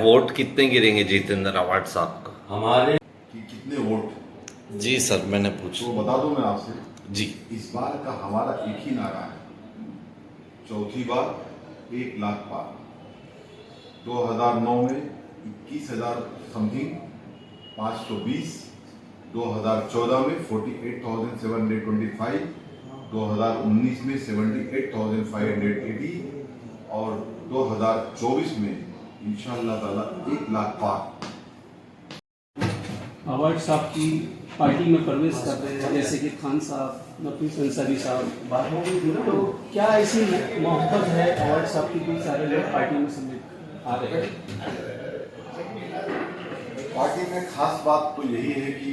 Vote कितने गिरेंगे Jitendra award साहब को? हमारे कि कितने वोट। जी सर, मैंने तो पूछा। बता दूं मैं आपसे, जी। इस बार का हमारा एक ही नारा है, चौथी बार 1 लाख पार। 2009 में 21,000 समथिंग 520, 2014 में 48,725, 2019 में 78,580 और 2024 में इंशाअल्लाह ताला 1 लाख पार। अवार्ड साहब की पार्टी में प्रवेश कर रहे हैं, जैसे कि खान साहब, नफीस अंसारी साहब, तो क्या ऐसी मोहब्बत है अवार्ड साहब की कि सारे लोग पार्टी में सम्मिलित आ रहे हैं? पार्टी में खास बात तो यही है कि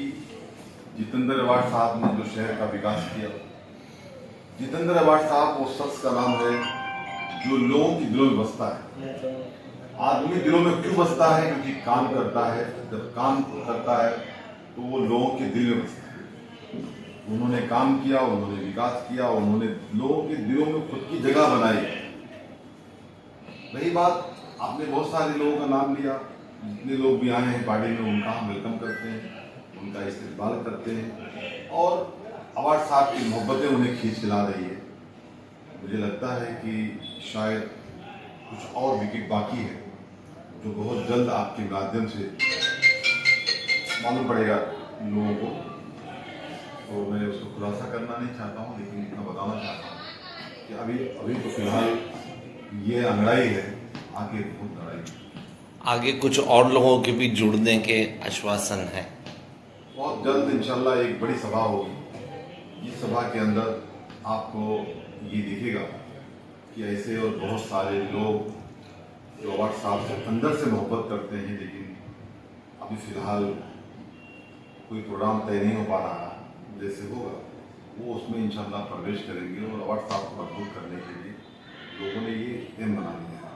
जितेंद्र अवार्ड साहब ने जो शहर का विकास किया। जितेंद्र अवार्ड साहब वो शख्स का नाम है जो लोगों के दिलों में बसता है। आदमी दिलों में क्यों बसता है? क्योंकि काम करता है। जब काम करता है तो वो लोगों के दिल में बसता है। उन्होंने काम किया, उन्होंने विकास किया, उन्होंने लोगों के दिलों में खुद की जगह बनाई। रही बात, आपने बहुत सारे लोगों का नाम लिया। जितने लोग भी आए हैं पार्टी में उनका हम वेलकम करते हैं, उनका इस्तेमाल करते हैं और अवार्ड साहब की मोहब्बतें उन्हें खींच ला रही है। मुझे लगता है कि शायद कुछ और विकेट बाकी है जो बहुत जल्द आपके माध्यम से मालूम पड़ेगा लोगों को। तो मैं उसको खुलासा करना नहीं चाहता हूँ, लेकिन इतना बताना चाहता हूँ कि अभी तो फिलहाल ये अंगड़ाई है, आगे बहुत लड़ाई है। आगे कुछ और लोगों के भी जुड़ने के आश्वासन है। बहुत जल्द इंशाल्लाह एक बड़ी सभा होगी। इस सभा के अंदर आपको ये दिखेगा कि ऐसे और बहुत सारे लोग जो अवार्ड साहब से अंदर से मोहब्बत करते हैं, लेकिन अभी फिलहाल कोई प्रोग्राम तय नहीं हो पा रहा। जैसे होगा वो उसमें इंशाल्लाह प्रवेश करेंगे और अवार्ड साहब को मजबूत करने के लिए लोगों ने ये एम बना लिया है।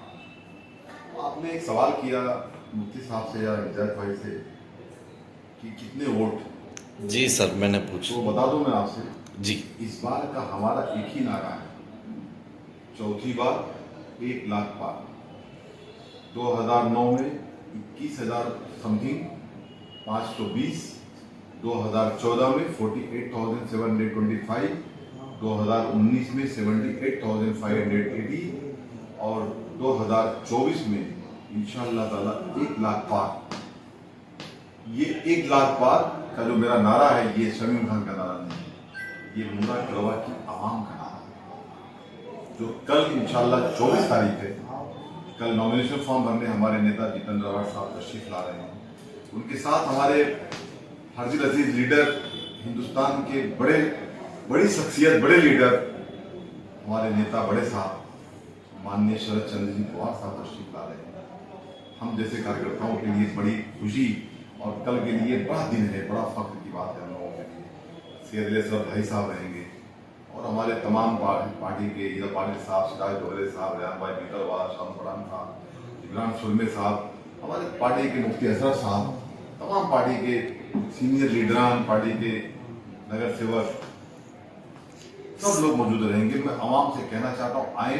आपने एक सवाल किया मुफ्ती साहब से या हिदायत भाई से कि कितने वोट। जी सर, मैंने तो पूछा। बता दूं मैं आपसे, जी। इस बार का हमारा एक ही नारा है, चौथी बार 1 लाख पार। 2009 में 21,000 समथिंग 520, 2014 में 48,725, 2019 में 78,580 और 2024 में इंशाअल्लाह ताला 1 लाख पार। ये 1 लाख पार का जो मेरा नारा है, ये शमीम खान का नारा नहीं है, ये मुंगा कलवा की आवाम का नारा है, जो कल इंशाअल्लाह 24 तारीख है। कल नॉमिनेशन फॉर्म भरने हमारे नेता जितेंद्र अवार्ड साहब तशरीफ ला रहे हैं। उनके साथ हमारे हर्जिल अजीज लीडर, हिंदुस्तान के बड़ी शख्सियत, बड़े लीडर, हमारे नेता बड़े साहब माननीय शरद चंद्र जी पवार साहब तशरीफ ला रहे हैं। हम जैसे कार्यकर्ताओं के लिए बड़ी खुशी और कल के लिए बड़ा दिन है, बड़ा फख्र की बात है हम लोगों के लिए। शेरले सब भाई साहब रहेंगे और हमारे तमाम पार्टी के हीरा पाटिल साहब, सिराज दोहरे साहब, रेहान भाई बीतरवाल, शाम फरान साहब, इमरान सुलमे साहब, हमारे पार्टी के मुफ्ती असरफ साहब, तमाम पार्टी के सीनियर लीडरान, पार्टी के नगर सेवक, सब लोग मौजूद रहेंगे। मैं आवाम से कहना चाहता हूँ, आए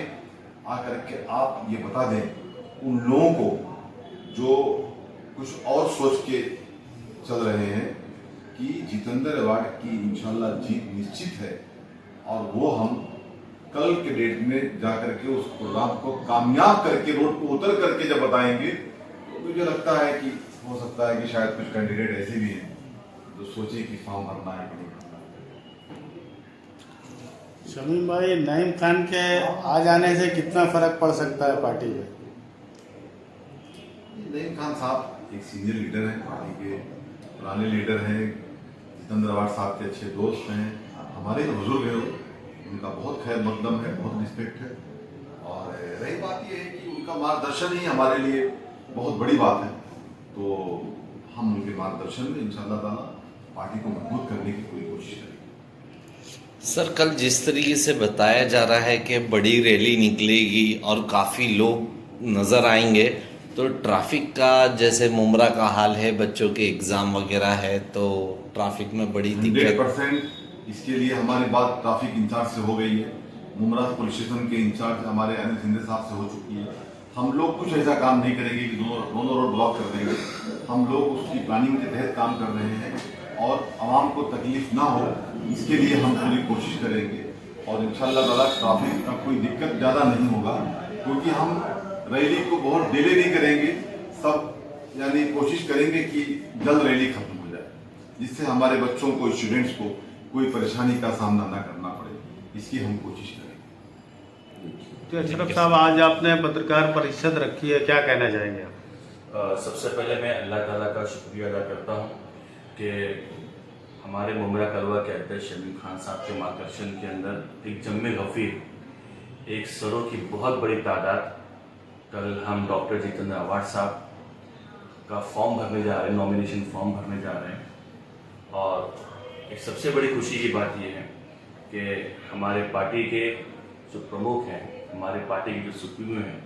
आकर के आप ये बता दें उन लोगों को जो कुछ और सोच के चल रहे हैं कि जितेंद्र अवार्ड की इंशाल्लाह जीत निश्चित है और वो हम कल के डेट में जाकर के उस प्रोग्राम को कामयाब करके रोड पर उतर करके जब बताएंगे तो मुझे लगता है कि हो सकता है कि शायद कुछ कैंडिडेट ऐसे भी हैं जो सोचे कि फॉर्म भरना है कि नहीं भरना है। शमीम भाई, नईम खान के आ जाने से कितना फर्क पड़ सकता है पार्टी में? नईम खान साहब एक सीनियर लीडर हैं, पार्टी के पुराने लीडर हैं, जितेंद्र अवार्ड साहब के अच्छे दोस्त हैं, हमारे बुजुर्ग हैं, उनका बहुत खैर मकदम है, बहुत रिस्पेक्ट है। और रही बात यह है कि उनका मार्गदर्शन ही हमारे लिए बहुत बड़ी बात है। तो हम उनके मार्गदर्शन में इंशाअल्लाह ताला पार्टी को मजबूत करने की पूरी कोशिश करेंगे। सर, कल जिस तरीके से बताया जा रहा है कि बड़ी रैली निकलेगी और काफ़ी लोग नज़र आएंगे, तो ट्रैफिक का जैसे मुमरा का हाल है, बच्चों के एग्ज़ाम वगैरह है, तो ट्रैफिक में बड़ी दिक्कत। 100% इसके लिए हमारी बात ट्रैफिक इंचार्ज से हो गई है। मुमरा पुलिस स्टेशन के इंचार्ज हमारे अनिल सिंधे साहब से हो चुकी है। हम लोग कुछ ऐसा काम नहीं करेंगे कि दोनों रोड ब्लॉक कर देंगे। हम लोग उसकी प्लानिंग के तहत काम कर रहे हैं और आवाम को तकलीफ ना हो इसके लिए हम पूरी कोशिश करेंगे और इंशाअल्लाह ताला ट्रैफिक का कोई दिक्कत ज़्यादा नहीं होगा, क्योंकि हम रैली को बहुत डिले नहीं करेंगे। सब यानी कोशिश करेंगे कि जल्द रैली खत्म हो जाए, जिससे हमारे बच्चों को, स्टूडेंट्स को कोई परेशानी का सामना ना करना पड़े, इसकी हम कोशिश करेंगे। तो अशरफ साहब, आज आपने पत्रकार परिषद रखी है, क्या कहना चाहेंगे आप? सबसे पहले मैं अल्लाह ताला का शुक्रिया अदा करता हूँ कि हमारे मुमरा कलवा के अध्यक्ष शमीम खान साहब के मार्गदर्शन के अंदर एक जम्मे गफीर एक सरों की बहुत बड़ी तादाद, कल हम डॉक्टर जितेंद्र अवार्ड साहब का फॉर्म भरने जा रहे हैं, नॉमिनेशन फॉर्म भरने जा रहे हैं। और एक सबसे बड़ी खुशी की बात यह है कि हमारे पार्टी के जो प्रमुख हैं, हमारे पार्टी के जो सुप्रीमो हैं,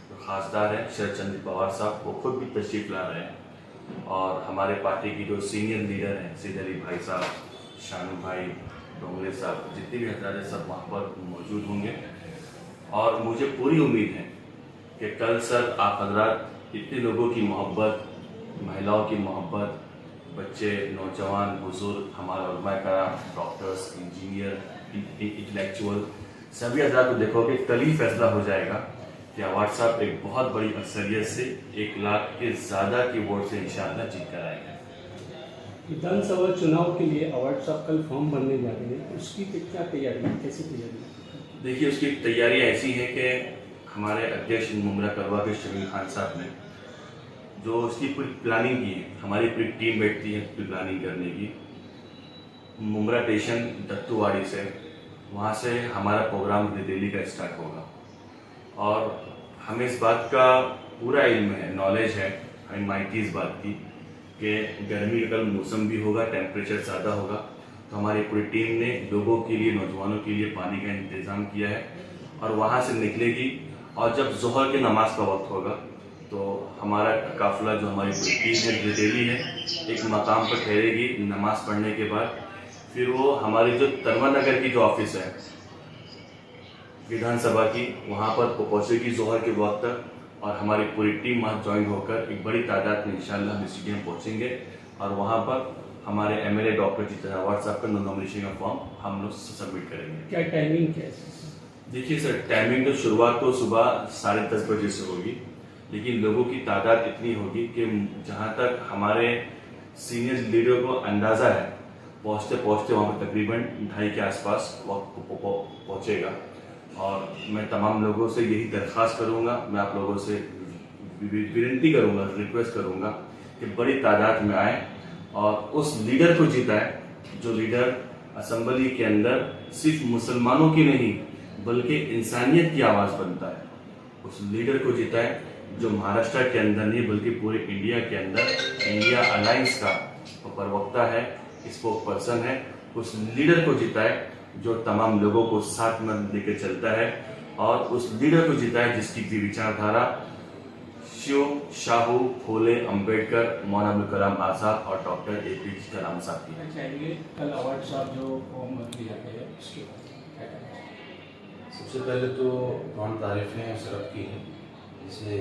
जो खासदार हैं शरद चंद्र पवार साहब, वो खुद भी तशरीफ ला रहे हैं। और हमारे पार्टी की जो सीनियर लीडर हैं, सैयद अली भाई साहब, शानू भाई, डोंगरे साहब, जितने भी हजरात सब वहाँ पर मौजूद होंगे। और मुझे पूरी उम्मीद है कि कल सर आप हजरात इतने लोगों की मोहब्बत, महिलाओं की मोहब्बत, बच्चे, नौजवान, बुजुर्ग, हमारे उलमा कराम, डॉक्टर्स, इंजीनियर, इंटेलेक्चुअल, सभी हजरात को देखोगे कल ही फैसला हो जाएगा कि अवार्ड साहब एक बहुत बड़ी अक्सरियत से 1 लाख के ज़्यादा की वोट से इंशाअल्लाह जीत कर आएंगे। विधानसभा चुनाव के लिए अवार्ड साहब कल फॉर्म भरने जा रहे हैं, उसकी क्या तैयारी है, कैसी तैयारी है? देखिए, उसकी तैयारियाँ ऐसी हैं कि हमारे अध्यक्ष मुमरा कलवा के शमीम खान साहब ने जो उसकी पूरी प्लानिंग की है, हमारी पूरी टीम बैठती है प्लानिंग करने की। मुमरा स्टेशन दत्तूवाड़ी से, वहाँ से हमारा प्रोग्राम दिल्ली का स्टार्ट होगा। और हमें इस बात का पूरा इल्म है, नॉलेज है, हमें माहिती इस बात की कि गर्मी का कल मौसम भी होगा, टेम्परेचर ज़्यादा होगा। तो हमारी पूरी टीम ने लोगों के लिए, नौजवानों के लिए पानी का इंतज़ाम किया है और वहाँ से निकलेगी। और जब ज़ोहर की नमाज का वक्त होगा तो हमारा काफिला, जो हमारी पूरी टीम है, दिल्ली है, एक मकाम पर ठहरेगी नमाज पढ़ने के बाद। फिर वो हमारी जो तरवा नगर की जो ऑफिस है विधानसभा की, वहाँ पर पहुँचेगी ज़ोहर के वक्त तक। और हमारी पूरी टीम वहाँ ज्वाइन होकर एक बड़ी तादाद में इंशाअल्लाह हम स्टेडियम पहुँचेंगे और वहाँ पर हमारे एमएलए डॉक्टर जितेंद्र अवार्ड साहब का नॉमिनेशन का फॉर्म हम लोग सबमिट करेंगे। क्या टाइमिंग क्या है? देखिए सर, टाइमिंग तो शुरुआत तो सुबह 10:30 बजे से होगी, लेकिन लोगों की तादाद इतनी होगी कि जहाँ तक हमारे सीनियर लीडर को अंदाज़ा है, पहुँचते पहुँचते वहाँ पर तकरीबन 2:30 के आसपास वक्त पहुँचेगा। और मैं तमाम लोगों से यही दरख्वास्त करूँगा, मैं आप लोगों से विनती करूँगा, रिक्वेस्ट करूँगा कि बड़ी तादाद में आए और उस लीडर को जिताएं जो लीडर असम्बली के अंदर सिर्फ मुसलमानों की नहीं बल्कि इंसानियत की आवाज़ बनता है। उस लीडर को जिताएं जो महाराष्ट्र के अंदर नहीं बल्कि पूरे इंडिया के अंदर इंडिया अलायंस का प्रवक्ता है, स्पोक पर्सन है। उस लीडर को जिताएं जो तमाम लोगों को साथ में लेकर चलता है और उस लीडर को जिताएं जिसकी विचारधारा शिव, शाहू, फूले, अंबेडकर, मौलाना अबुल कलाम आज़ाद और डॉक्टर APJ कलाम साहब की। चाहिए कल अवार्ड साहब जो फॉर्म भर दिया गया है उसके बाद सबसे पहले तो कौन तारीफ़ें शरफ की हैं, जिसने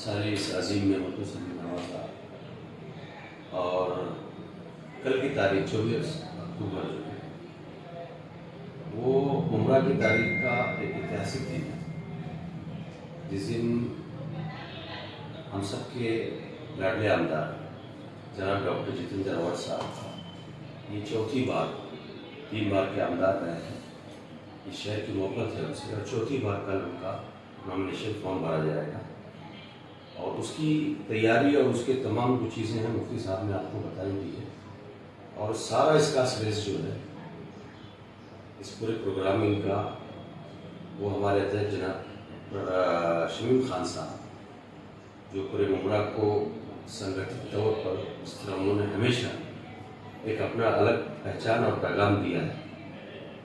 सारे इस अजीम में होते समय नवाजा। और कल की तारीख 24 अक्टूबर जो है वो मुमरा की तारीख का एक ऐतिहासिक दिन है, जिस दिन हम सब के लाडले आमदार जनाब डॉक्टर जितेंद्र अवार्ड साहब ये 3 बार के आमदार रहे हैं। इस शहर की मोहब्बत है उनसे, और 4थी बार कल उनका नॉमिनेशन फॉर्म भरा जाएगा। और उसकी तैयारी और उसके तमाम जो चीज़ें हैं मुफ्ती साहब ने आपको बताई दी है। और सारा इसका श्रेष्ठ जो है इस पूरे प्रोग्रामिंग का वो हमारे अध्यक्ष जनाब शमीम खान साहब, जो पूरे मुमरा को संगठित तौर पर इस तरह उन्होंने हमेशा एक अपना अलग पहचान और पैगाम दिया है।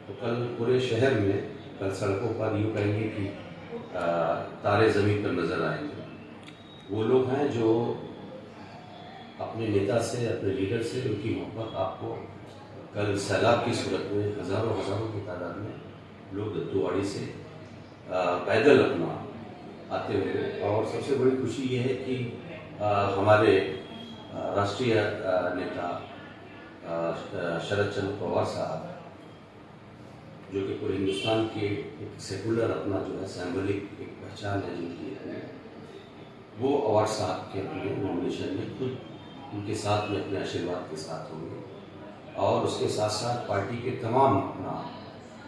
तो कल पूरे शहर में, कल सड़कों पर यूँ कहेंगे कि तारे ज़मीन पर नज़र आएंगे। वो लोग हैं जो अपने नेता से, अपने लीडर से उनकी मोहब्बत आपको कल सैलाब की सूरत में हज़ारों की तादाद में लोग दत्तूवाड़ी से पैदल अपना आते हुए। और सबसे बड़ी खुशी ये है कि हमारे राष्ट्रीय नेता शरद चंद्र पवार साहब, जो कि पूरे हिंदुस्तान के एक सेकुलर अपना जो है सिंबॉलिक एक पहचान है जिनकी, वो अवार्ड साहब के अपने नॉमिनेशन में खुद उनके साथ में अपने आशीर्वाद के साथ होंगे। और उसके साथ साथ पार्टी के तमाम अपना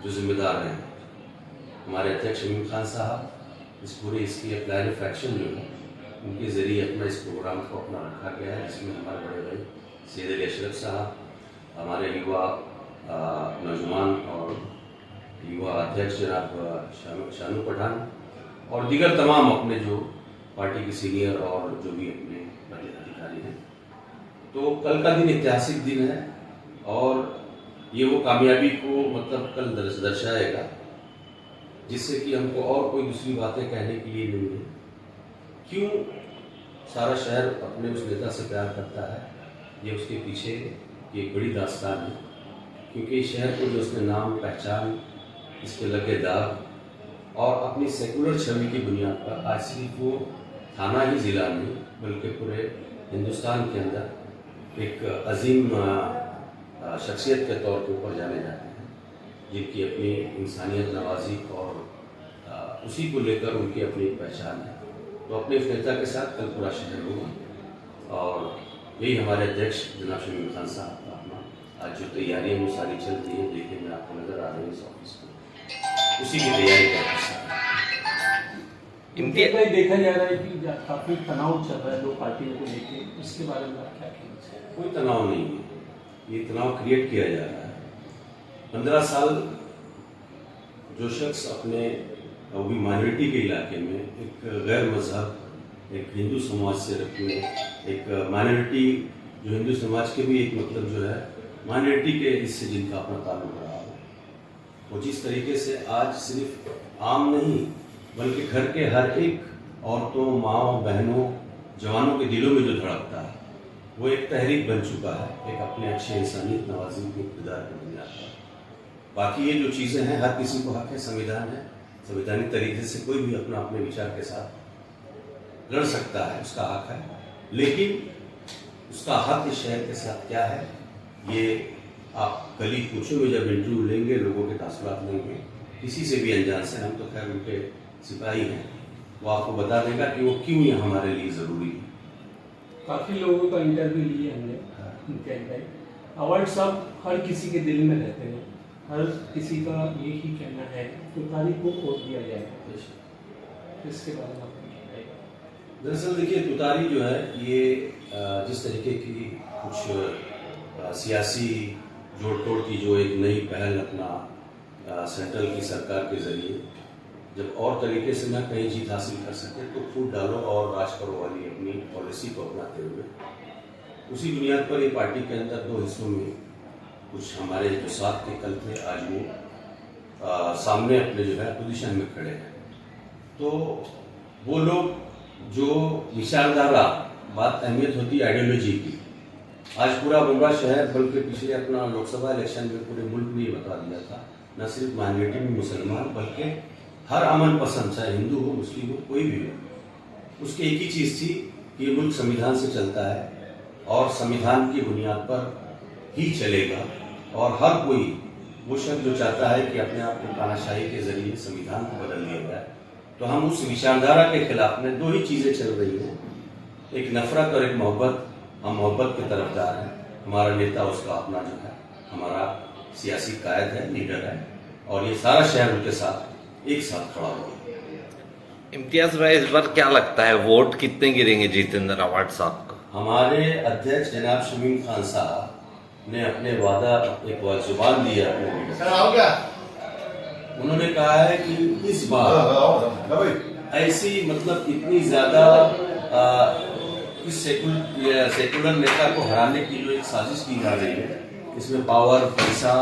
जो जिम्मेदार हैं, हमारे अध्यक्ष शमीम खान साहब, इस पूरे इसकी प्लान ऑफ एक्शन जो है उनके ज़रिए अपना इस प्रोग्राम को अपना रखा गया है, जिसमें हमारे बड़े भाई सैयद अली अशरफ साहब, हमारे युवा नौजवान और युवा अध्यक्ष जनाब शानू पठान और दीगर तमाम अपने जो पार्टी के सीनियर और जो भी अपने बड़े अधिकारी हैं। तो कल का दिन ऐतिहासिक दिन है और ये वो कामयाबी को मतलब कल दर्शाएगा, जिससे कि हमको और कोई दूसरी बातें कहने के लिए नहीं है। क्यों सारा शहर अपने उस नेता से प्यार करता है, ये उसके पीछे एक बड़ी दास्तान है। क्योंकि इस शहर को जो उसने नाम, पहचान, इसके लगे दाग और अपनी सेकुलर छवि की बुनियाद पर आज सिर्फ वो थाना ही ज़िला नहीं बल्कि पूरे हिंदुस्तान के अंदर एक अजीम शख्सियत के तौर के ऊपर जाने जाते हैं, जिनकी अपनी इंसानियत नवाजी और उसी को लेकर उनकी अपनी एक पहचान है। तो अपने इस नेता के साथ कल पूरा शहर होगा और यही हमारे अध्यक्ष जनाब शमीम खान साहब का अपना आज जो तैयारियाँ वो सारी चल रही है, देखिए मैं आपको नज़र आ रही है इस ऑफिस को, उसी की तैयारी कर रहा है। इनके देखा जा रहा है कि काफ़ी तनाव चल रहा है दो पार्टियों को लेके, इसके बारे में आप क्या कहना चाहिए? कोई तनाव नहीं है, ये तनाव क्रिएट किया जा रहा है। 15 साल जो शख्स अपने वो भी माइनॉरिटी के इलाके में एक गैर मजहब, एक हिंदू समाज से रखने, एक माइनॉरिटी जो हिंदू समाज के भी एक मतलब जो है माइनॉरिटी के इससे जिनका अपना ताल्लुक रहा हो, वो जिस तरीके से आज सिर्फ आम नहीं बल्कि घर के हर एक औरतों, माँओं, बहनों, जवानों के दिलों में जो धड़कता है, वो एक तहरीक बन चुका है, एक अपने अच्छे इंसानियत नवाजी के किरदार के बुनियाद पर। बाकी ये जो चीज़ें हैं हर किसी को हक है, संविधान है, संवैधानिक तरीके से कोई भी अपना अपने विचार के साथ लड़ सकता है, उसका हक है। लेकिन उसका हक इस शहर के साथ क्या है, ये आप कल ही पूछोगे जब इंटरव्यू लेंगे, लोगों के तासुरात लेंगे, किसी से भी अनजान से, हम तो खैर उनके सिपाही हैं, वो आपको बता देगा कि वो क्यों ये हमारे लिए ज़रूरी है। काफ़ी लोगों का इंटरव्यू लिए हमने उनके अंदर। अवार्ड साहब हर किसी के दिल में रहते हैं, हर किसी का ये ही कहना है तो तारीख को वोट दिया जाएगा, इसके बारे में आपको क्या कहेगा? दरअसल देखिए, तुतारी जो है ये जिस तरीके की कुछ सियासी जोड़ तोड़ की जो एक नई पहल अपना सेंट्रल की सरकार के ज़रिए जब और तरीके से ना कहीं जीत हासिल कर सके तो फूट डालो और राज करो वाली अपनी पॉलिसी को अपनाते हुए उसी बुनियाद पर ये पार्टी के अंदर दो हिस्सों में कुछ हमारे जो साथ के कल थे आज वो सामने अपने जो है पोजीशन में खड़े हैं। तो वो लोग जो विचारधारा, बात अहमियत होती है आइडियोलॉजी की, आज पूरा बुमरा शहर बल्कि पिछले अपना लोकसभा इलेक्शन में पूरे मुल्क में ये बता दिया था, न सिर्फ माइनॉरिटी में मुसलमान बल्कि हर अमन पसंद, चाहे हिंदू हो, मुस्लिम हो, कोई भी हो, उसकी एक ही चीज़ थी कि ये मुल्क संविधान से चलता है और संविधान की बुनियाद पर ही चलेगा और हर कोई वो शख्स जो चाहता है कि अपने आप को तानाशाही के जरिए संविधान को बदल दिया जाए, तो हम उस विचारधारा के खिलाफ में दो ही चीज़ें चल रही हैं, एक नफरत और एक मोहब्बत। हम मोहब्बत के तरफदार हैं, हमारा नेता उसका अपना जो है हमारा सियासी कायद है, लीडर है और ये सारा शहर उनके साथ एक साथ खड़ा हुआ। इम्तियाज भाई, इस बार क्या लगता है वोट कितने गिरेंगे जितेंद्र अवार्ड साहब को? हमारे अध्यक्ष जनाब शमीम खान साहब ने अपने वादा एक जुबान दिया अपने लीडर, उन्होंने कहा है कि इस बार ऐसी मतलब इतनी ज्यादा इस सेकुलर नेता को हराने की जो एक साजिश की जा रही है, इसमें पावर, पैसा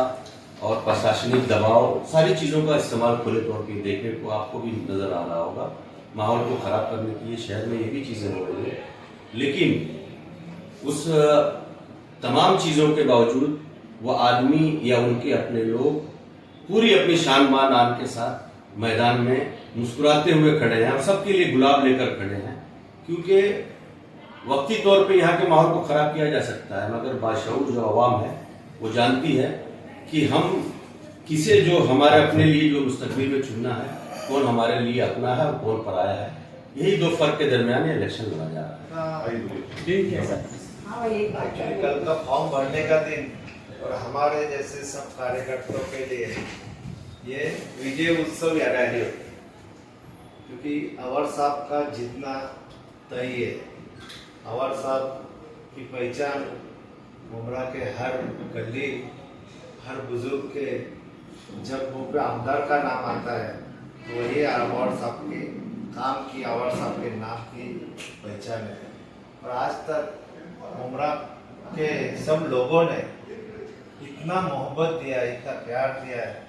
और प्रशासनिक दबाव, सारी चीज़ों का इस्तेमाल खुले तौर पर देखने को आपको भी नज़र आ रहा होगा। माहौल को ख़राब करने के लिए शहर में ये भी चीज़ें हो रही हैं, लेकिन उस तमाम चीज़ों के बावजूद वो आदमी या उनके अपने लोग पूरी अपनी शान मान आन के साथ मैदान में मुस्कुराते हुए खड़े हैं और सबके लिए गुलाब लेकर खड़े हैं, क्योंकि वक्ती तौर पे यहाँ के माहौल को खराब किया जा सकता है, मगर बाशऊर जो अवाम है वो जानती है कि हम किसे जो हमारे अपने लिए जो मुस्तकबिल में चुनना है, कौन हमारे लिए अपना है और कौन पराया है। यही दो फर्क के दरमियान ये इलेक्शन लड़ा जा रहा है। ठीक है सर। एक्चुअली कल का फॉर्म भरने का दिन और हमारे जैसे सब कार्यकर्ताओं के लिए ये विजय उत्सव या रैली होती है, क्योंकि अवर साहब का जीतना तय है। अवर साहब की पहचान मुमरा के हर गली, हर बुजुर्ग के जब मुंह पे आमदार का नाम आता है तो वही अवर साहब के काम की, अवर साहब के नाम की पहचान है। और आज तक मुमरा के सब लोगों ने इतना मोहब्बत दिया, इतना प्यार दिया है,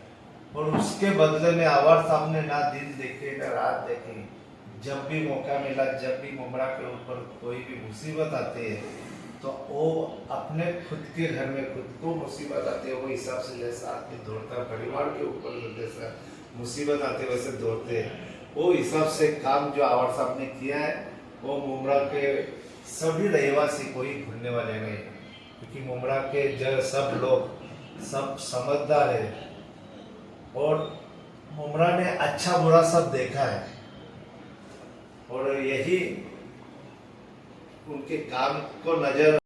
और उसके बदले में अवर साहब ने ना दिन देखे ना रात देखी। जब भी मौका मिला, जब भी मुमरा के ऊपर कोई भी मुसीबत आती है तो वो अपने खुद के घर में खुद को मुसीबत आती है वो हिसाब से जैसा आदमी दौड़ता है, परिवार के ऊपर जैसा मुसीबत आती है वैसे दौड़ते हैं, वो हिसाब से काम जो अवर साहब ने किया है वो मुमरा के सभी रहवासी कोई भूलने वाले नहीं, क्योंकि मुमरा के जो सब लोग सब समझदार है और मुमरा ने अच्छा बुरा सब देखा है, और यही उनके काम को नजर